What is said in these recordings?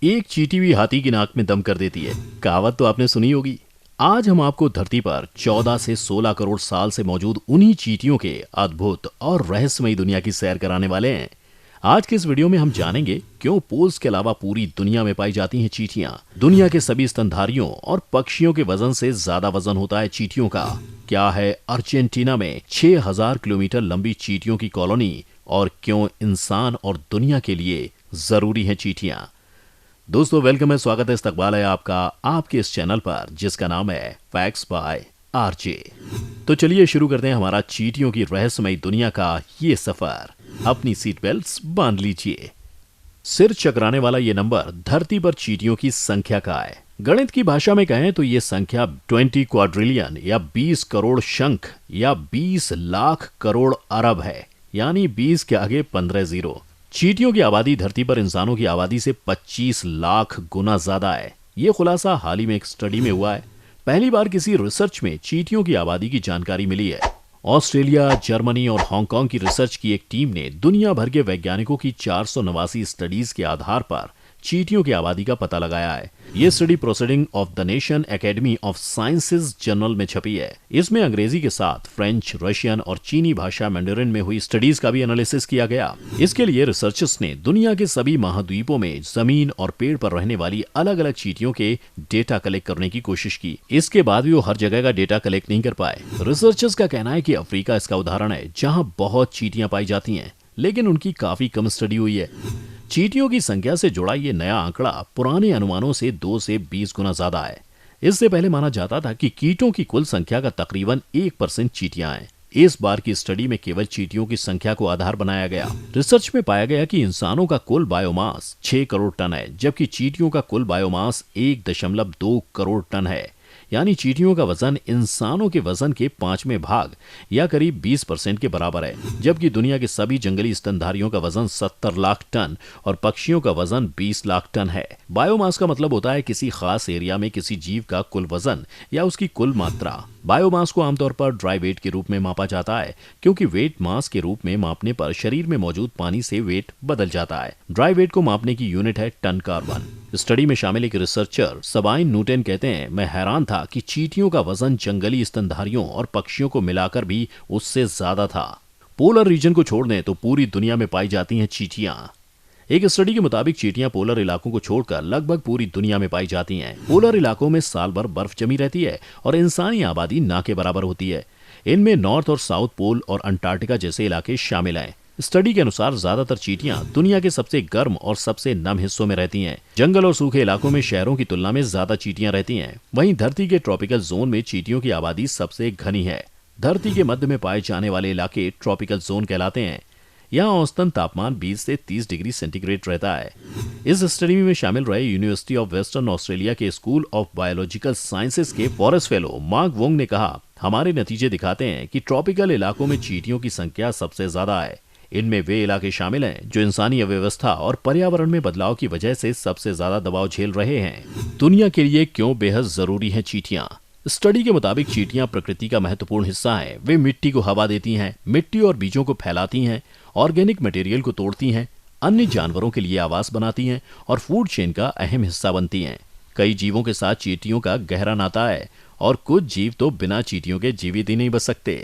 एक चींटी भी हाथी की नाक में दम कर देती है। कहावत तो आपने सुनी होगी। आज हम आपको धरती पर 14 से 16 करोड़ साल से मौजूद उन्हीं चींटियों के अद्भुत और रहस्यमयी दुनिया की सैर कराने वाले हैं। आज के इस वीडियो में हम जानेंगे क्यों पोल्स के अलावा पूरी दुनिया में पाई जाती हैं चींटियां। दुनिया के सभी स्तनधारियों और पक्षियों के वजन से ज्यादा वजन होता है चींटियों का। क्या है अर्जेंटीना में 6000 किलोमीटर लंबी चींटियों की कॉलोनी, और क्यों इंसान और दुनिया के लिए जरूरी हैं चींटियां। दोस्तों वेलकम है, स्वागत है, इस्तकबाल है आपका आपके इस चैनल पर जिसका नाम है फैक्ट्स बाय आरजे। तो चलिए शुरू करते हैं हमारा चींटियों की रहस्यमयी दुनिया का ये सफर। अपनी सीट बेल्ट्स बांध लीजिए। सिर चकराने वाला ये नंबर धरती पर चींटियों की संख्या का है। गणित की भाषा में कहें तो ये संख्या 20 क्वाड्रिलियन या 20 करोड़ शंख या 20 लाख करोड़ अरब है, यानी 20 के आगे 15 जीरो। चींटियों की आबादी धरती पर इंसानों की आबादी से 25 लाख गुना ज्यादा है। ये खुलासा हाल ही में एक स्टडी में हुआ है। पहली बार किसी रिसर्च में चींटियों की आबादी की जानकारी मिली है। ऑस्ट्रेलिया, जर्मनी और हांगकांग की रिसर्च की एक टीम ने दुनिया भर के वैज्ञानिकों की 489 स्टडीज के आधार पर चींटियों की आबादी का पता लगाया है। ये study proceeding of the nation academy of sciences journal में छपी है। इसमें अंग्रेजी के साथ फ्रेंच, रशियन और चीनी भाषा मैंडरिन में हुई स्टडीज का भी एनालिसिस किया गया। इसके लिए रिसर्चर्स ने दुनिया के सभी महाद्वीपों में जमीन और पेड़ पर रहने वाली अलग अलग चींटियों के डेटा कलेक्ट करने की कोशिश की। इसके बाद भी वो हर जगह का डेटा कलेक्ट नहीं कर पाए। रिसर्चर्स का कहना है कि अफ्रीका इसका उदाहरण है, जहाँ बहुत चींटियां पाई जाती हैं, लेकिन उनकी काफी कम स्टडी हुई है। चींटियों की संख्या से जुड़ा ये नया आंकड़ा पुराने अनुमानों से 2 से 20 गुना ज्यादा है। इससे पहले माना जाता था कि कीटों की कुल संख्या का तकरीबन 1% चींटियां हैं। इस बार की स्टडी में केवल चींटियों की संख्या को आधार बनाया गया। रिसर्च में पाया गया कि इंसानों का कुल बायोमास 6 करोड़ टन है, जबकि चींटियों का कुल बायोमास 1.2 करोड़ टन है। यानी चींटियों का वजन इंसानों के वजन के 5वें भाग या करीब 20% के बराबर है, जबकि दुनिया के सभी जंगली स्तनधारियों का वजन 70 लाख टन और पक्षियों का वजन 20 लाख टन है। बायोमास का मतलब होता है किसी खास एरिया में किसी जीव का कुल वजन या उसकी कुल मात्रा। बायोमास को आमतौर पर ड्राई वेट के रूप में मापा जाता है, क्योंकि वेट मास के रूप में मापने पर शरीर में मौजूद पानी से वेट बदल जाता है। ड्राई वेट को मापने की यूनिट है टन कार्बन। स्टडी में शामिल एक रिसर्चर सबाइन न्यूटन कहते हैं, मैं हैरान था कि चींटियों का वजन जंगली स्तनधारियों और पक्षियों को मिलाकर भी उससे ज्यादा था। पोलर रीजन को छोड़ दें तो पूरी दुनिया में पाई जाती हैं चींटियां। एक स्टडी के मुताबिक चींटियां पोलर इलाकों को छोड़कर लगभग पूरी दुनिया में पाई जाती हैं। पोलर इलाकों में साल भर बर्फ जमी रहती है और इंसानी आबादी ना के बराबर होती है। इनमें नॉर्थ और साउथ पोल और अंटार्कटिका जैसे इलाके शामिल हैं। स्टडी के अनुसार ज्यादातर चींटियां दुनिया के सबसे गर्म और सबसे नम हिस्सों में रहती हैं। जंगल और सूखे इलाकों में शहरों की तुलना में ज्यादा चींटियां रहती हैं। वहीं धरती के ट्रॉपिकल जोन में चींटियों की आबादी सबसे घनी है। धरती के मध्य में पाए जाने वाले इलाके ट्रॉपिकल जोन कहलाते हैं। यहाँ औसतन तापमान 20 से 30 डिग्री सेंटीग्रेड रहता है। इस स्टडी में शामिल रहे यूनिवर्सिटी ऑफ वेस्टर्न ऑस्ट्रेलिया के स्कूल ऑफ बायोलॉजिकल साइंसेज के फॉरेस्ट फेलो मार्क वोंग ने कहा, हमारे नतीजे दिखाते हैं कि ट्रॉपिकल इलाकों में चींटियों की संख्या सबसे ज्यादा है। इनमें वे इलाके शामिल हैं जो इंसानी अव्यवस्था और पर्यावरण में बदलाव की वजह से सबसे ज्यादा दबाव झेल रहे हैं। दुनिया के लिए क्यों बेहद जरूरी हैं चींटियां। स्टडी के मुताबिक चींटियां प्रकृति का महत्वपूर्ण हिस्सा हैं। वे मिट्टी को हवा देती हैं, मिट्टी और बीजों को फैलाती हैं, ऑर्गेनिक मटेरियल को तोड़ती हैं, अन्य जानवरों के लिए आवास बनाती हैं और फूड चेन का अहम हिस्सा बनती हैं। कई जीवों के साथ चींटियों का गहरा नाता है और कुछ जीव तो बिना चींटियों के जीवित ही नहीं बच सकते।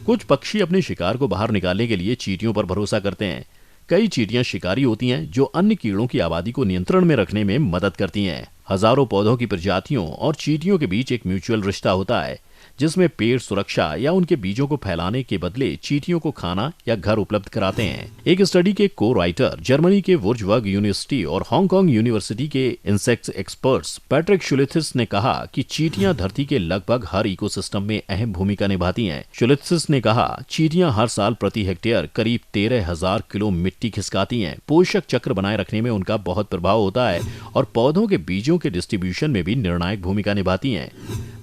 कुछ पक्षी अपने शिकार को बाहर निकालने के लिए चींटियों पर भरोसा करते हैं। कई चींटियां शिकारी होती हैं जो अन्य कीड़ों की आबादी को नियंत्रण में रखने में मदद करती हैं। हजारों पौधों की प्रजातियों और चींटियों के बीच एक म्यूचुअल रिश्ता होता है, जिसमें पेड़ सुरक्षा या उनके बीजों को फैलाने के बदले चींटियों को खाना या घर उपलब्ध कराते हैं। एक स्टडी के को राइटर जर्मनी के वुर्जबर्ग यूनिवर्सिटी और हांगकांग यूनिवर्सिटी के इंसेक्ट एक्सपर्ट्स पैट्रिक शुलिथिस ने कहा कि चींटियां धरती के लगभग हर इकोसिस्टम में अहम भूमिका निभाती हैं। शुलिथिस ने कहा, चींटियां हर साल प्रति हेक्टेयर करीब 13,000 किलो मिट्टी खिसकाती हैं। पोषक चक्र बनाए रखने में उनका बहुत प्रभाव होता है और पौधों के बीजों के डिस्ट्रीब्यूशन में भी निर्णायक भूमिका निभाती हैं।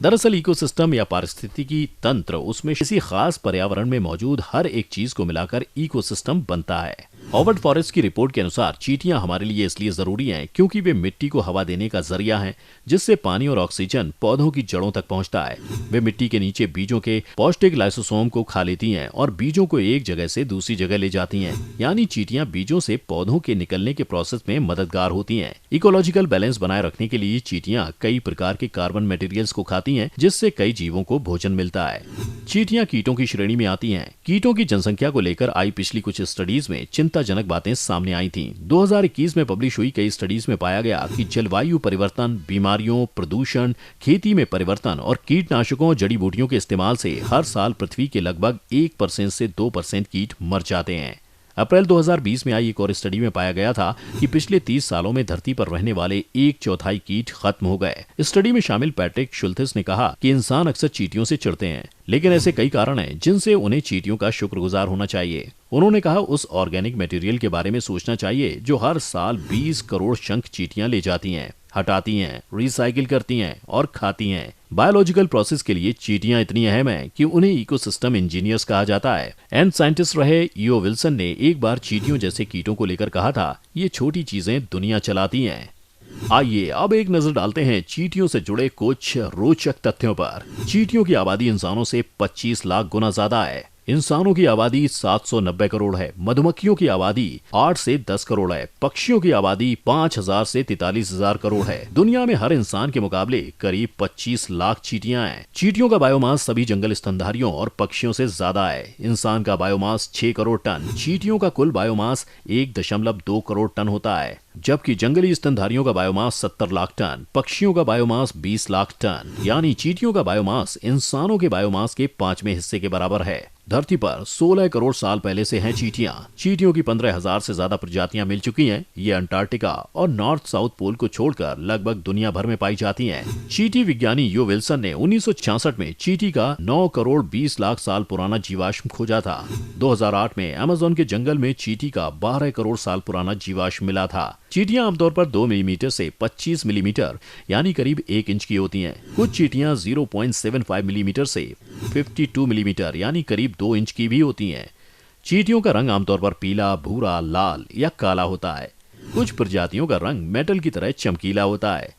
दरअसल इकोसिस्टम या पारिस्थितिकी तंत्र उसमें किसी खास पर्यावरण में मौजूद हर एक चीज को मिलाकर इकोसिस्टम बनता है। हॉवर्ड फॉरेस्ट की रिपोर्ट के अनुसार चींटियां हमारे लिए इसलिए जरूरी हैं क्योंकि वे मिट्टी को हवा देने का जरिया हैं, जिससे पानी और ऑक्सीजन पौधों की जड़ों तक पहुंचता है। वे मिट्टी के नीचे बीजों के पौष्टिक लाइसोसोम को खा लेती हैं और बीजों को एक जगह से दूसरी जगह ले जाती हैं। यानी चींटियां बीजों से पौधों के निकलने के प्रोसेस में मददगार होती हैं। इकोलॉजिकल बैलेंस बनाए रखने के लिए चींटियां कई प्रकार के कार्बन मटेरियल्स को खाती हैं, जिससे कई जीवों को भोजन मिलता है। चींटियां कीटों की श्रेणी में आती हैं। कीटों की जनसंख्या को लेकर आई पिछली कुछ स्टडीज में चिंताजनक बातें सामने आई थीं। 2021 में पब्लिश हुई कई स्टडीज में पाया गया कि जलवायु परिवर्तन, बीमारियों, प्रदूषण, खेती में परिवर्तन और कीटनाशकों और जड़ी बूटियों के इस्तेमाल से हर साल पृथ्वी के लगभग 1% से 2% कीट मर जाते हैं। अप्रैल 2020 में आई एक और स्टडी में पाया गया था कि पिछले 30 सालों में धरती पर रहने वाले 1/4 कीट खत्म हो गए। स्टडी में शामिल पैट्रिक शुल्थिस ने कहा कि इंसान अक्सर चींटियों से चिढ़ते हैं, लेकिन ऐसे कई कारण हैं जिनसे उन्हें चींटियों का शुक्रगुजार होना चाहिए। उन्होंने कहा उस ऑर्गेनिक मटेरियल के बारे में सोचना चाहिए जो हर साल 20 करोड़ शंख चींटियां ले जाती हैं, हटाती हैं, रिसाइकिल करती हैं और खाती हैं। बायोलॉजिकल प्रोसेस के लिए चींटियां इतनी अहम हैं कि उन्हें इकोसिस्टम इंजीनियर्स कहा जाता है। एंड साइंटिस्ट रहे ईओ विल्सन ने एक बार चींटियों जैसे कीटों को लेकर कहा था, ये छोटी चीजें दुनिया चलाती हैं। आइए अब एक नजर डालते हैं चींटियों से जुड़े कुछ रोचक तथ्यों पर। चींटियों की आबादी इंसानों से 25 लाख गुना ज्यादा है। इंसानों की आबादी 790 करोड़ है। मधुमक्खियों की आबादी 8 से 10 करोड़ है। पक्षियों की आबादी 5000 से 43,000 करोड़ है। दुनिया में हर इंसान के मुकाबले करीब 25 लाख चींटियां हैं। चींटियों का बायोमास सभी जंगल स्तनधारियों और पक्षियों से ज्यादा है। इंसान का बायोमास 6 करोड़ टन, चींटियों का कुल बायोमास 1.2 करोड़ टन होता है, जबकि जंगली स्तनधारियों का बायोमास 70 लाख टन, पक्षियों का बायोमास 20 लाख टन। यानी चींटियों का बायोमास इंसानों के बायोमास के 5वें हिस्से के बराबर है। धरती पर 16 करोड़ साल पहले से हैं चींटियां। चींटियों की 15,000 से ज्यादा प्रजातियां मिल चुकी हैं। ये अंटार्कटिका और नॉर्थ साउथ पोल को छोड़कर लगभग दुनिया भर में पाई जाती हैं। चींटी विज्ञानी यो विल्सन ने 1966 में चींटी का 9 करोड़ 20 लाख साल पुराना जीवाश्म खोजा था। 2008 में अमेज़न के जंगल में चींटी का 12 करोड़ साल पुराना जीवाश्म मिला था। चींटियां आमतौर पर 2 मिलीमीटर से 25 मिलीमीटर यानी करीब 1 इंच की होती हैं। कुछ चींटियां 0.75 मिलीमीटर से 52 मिलीमीटर यानी करीब 2 इंच की भी होती हैं। चींटियों का रंग आमतौर पर पीला, भूरा, लाल या काला होता है। कुछ प्रजातियों का रंग मेटल की तरह चमकीला होता है।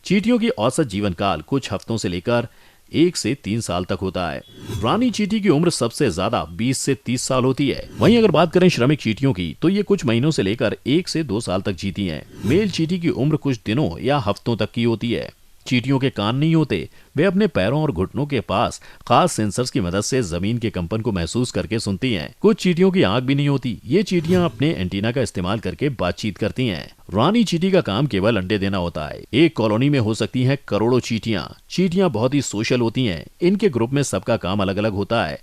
चींटियों की औसत जीवन काल कुछ हफ्तों से लेकर 1 से 3 साल तक होता है। रानी चींटी की उम्र सबसे ज्यादा 20 से 30 साल होती है। वहीं अगर बात करें श्रमिक चींटियों की तो ये कुछ महीनों से लेकर 1 से 2 साल तक जीती हैं। मेल चींटी की उम्र कुछ दिनों या हफ्तों तक की होती है। चींटियों के कान नहीं होते। वे अपने पैरों और घुटनों के पास खास सेंसर्स की मदद से जमीन के कंपन को महसूस करके सुनती हैं। कुछ चींटियों की आंख भी नहीं होती। ये चींटियां अपने एंटीना का इस्तेमाल करके बातचीत करती हैं। रानी चींटी का काम केवल अंडे देना होता है। एक कॉलोनी में हो सकती हैं करोड़ों चींटियां। चींटियां बहुत ही सोशल होती हैं। इनके ग्रुप में सबका काम अलग अलग होता है।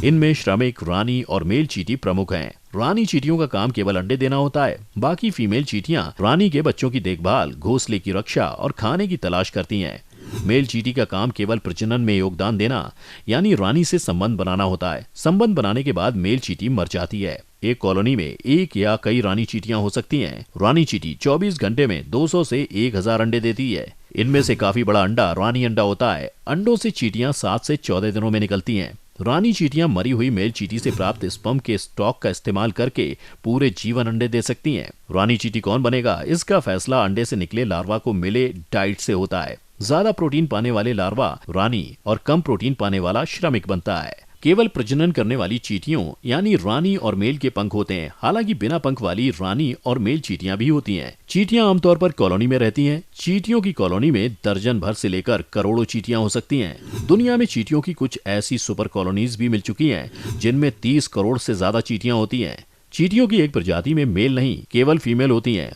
इनमें श्रमिक, रानी और मेल चींटी प्रमुख हैं। रानी चींटियों का काम केवल अंडे देना होता है। बाकी फीमेल चींटियां रानी के बच्चों की देखभाल, घोंसले की रक्षा और खाने की तलाश करती हैं। मेल चींटी का काम केवल प्रजनन में योगदान देना यानी रानी से संबंध बनाना होता है। संबंध बनाने के बाद मेल चींटी मर जाती है। एक कॉलोनी में एक या कई रानी चींटियां हो सकती हैं। रानी चींटी 24 घंटे में 200 से 1000 अंडे देती है। इनमें से काफी बड़ा अंडा रानी अंडा होता है। अंडों से चींटियां 7 से 14 दिनों में निकलती हैं। रानी चींटियां मरी हुई मेल चींटी से प्राप्त स्पर्म के स्टॉक का इस्तेमाल करके पूरे जीवन अंडे दे सकती हैं। रानी चींटी कौन बनेगा, इसका फैसला अंडे से निकले लार्वा को मिले डाइट से होता है। ज्यादा प्रोटीन पाने वाले लार्वा रानी और कम प्रोटीन पाने वाला श्रमिक बनता है। केवल प्रजनन करने वाली चींटियों यानी रानी और मेल के पंख होते हैं। हालांकि बिना पंख वाली रानी और मेल चींटियां भी होती हैं। चींटियां आमतौर पर कॉलोनी में रहती हैं। चींटियों की कॉलोनी में दर्जन भर से लेकर करोड़ों चींटियां हो सकती हैं। दुनिया में चींटियों की कुछ ऐसी सुपर कॉलोनीज भी मिल चुकी हैं जिनमें 30 करोड़ से ज्यादा चींटियां होती हैं। चींटियों की एक प्रजाति में मेल नहीं केवल फीमेल होती हैं।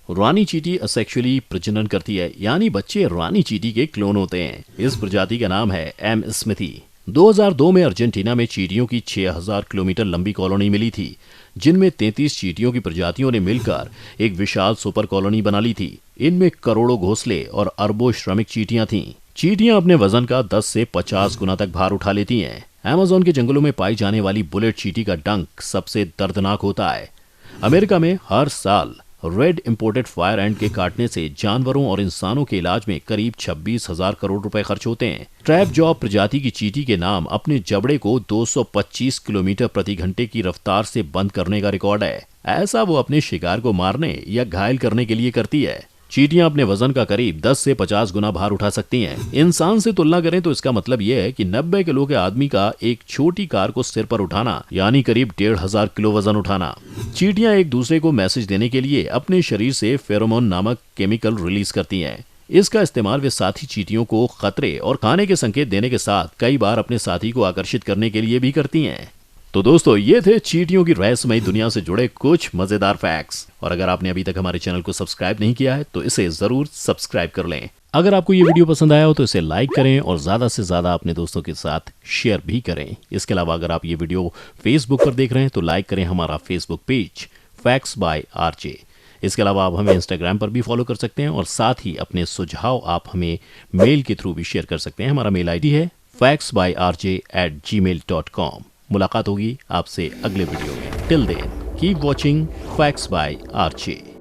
रानी चींटी असेक्सुअली प्रजनन करती है यानी बच्चे रानी चींटी के क्लोन होते हैं। इस प्रजाति का नाम है एम स्मिथी। 2002 में अर्जेंटीना में चींटियों की 6000 किलोमीटर लंबी कॉलोनी मिली थी, जिनमें 33 चींटियों की प्रजातियों ने मिलकर एक विशाल सुपर कॉलोनी बना ली थी। इनमें करोड़ों घोंसले और अरबों श्रमिक चींटियां थीं। चींटियां अपने वजन का 10 से 50 गुना तक भार उठा लेती हैं। अमेज़न के जंगलों में पाई जाने वाली बुलेट चींटी का डंक सबसे दर्दनाक होता है। अमेरिका में हर साल रेड इंपोर्टेड फायर एंट के काटने से जानवरों और इंसानों के इलाज में करीब 26,000 करोड़ रुपए खर्च होते हैं। ट्रैप जॉ प्रजाति की चींटी के नाम अपने जबड़े को 225 किलोमीटर प्रति घंटे की रफ्तार से बंद करने का रिकॉर्ड है। ऐसा वो अपने शिकार को मारने या घायल करने के लिए करती है। चींटियां अपने वजन का करीब 10 से 50 गुना भार उठा सकती हैं। इंसान से तुलना करें तो इसका मतलब यह है कि 90 किलो के आदमी का एक छोटी कार को सिर पर उठाना यानी करीब 1,500 किलो वजन उठाना। चींटियां एक दूसरे को मैसेज देने के लिए अपने शरीर से फेरोमोन नामक केमिकल रिलीज करती हैं। इसका इस्तेमाल वे साथी चींटियों को खतरे और खाने के संकेत देने के साथ कई बार अपने साथी को आकर्षित करने के लिए भी करती हैं। तो दोस्तों, ये थे चींटियों की रहस्यमयी दुनिया से जुड़े कुछ मजेदार फैक्ट्स। और अगर आपने अभी तक हमारे चैनल को सब्सक्राइब नहीं किया है तो इसे जरूर सब्सक्राइब कर लें। अगर आपको ये वीडियो पसंद आया हो तो इसे लाइक करें और ज्यादा से ज्यादा अपने दोस्तों के साथ शेयर भी करें। इसके अलावा अगर आप ये वीडियो फेसबुक पर देख रहे हैं तो लाइक करें हमारा Facebook page facts by RJ. इसके अलावा आप हमें इंस्टाग्राम पर भी फॉलो कर सकते हैं और साथ ही अपने सुझाव आप हमें मेल के थ्रू भी शेयर कर सकते हैं। हमारा मेल आईडी है factsbyrj@gmail.com। मुलाकात होगी आपसे अगले वीडियो में। Till then keep watching facts by RJ.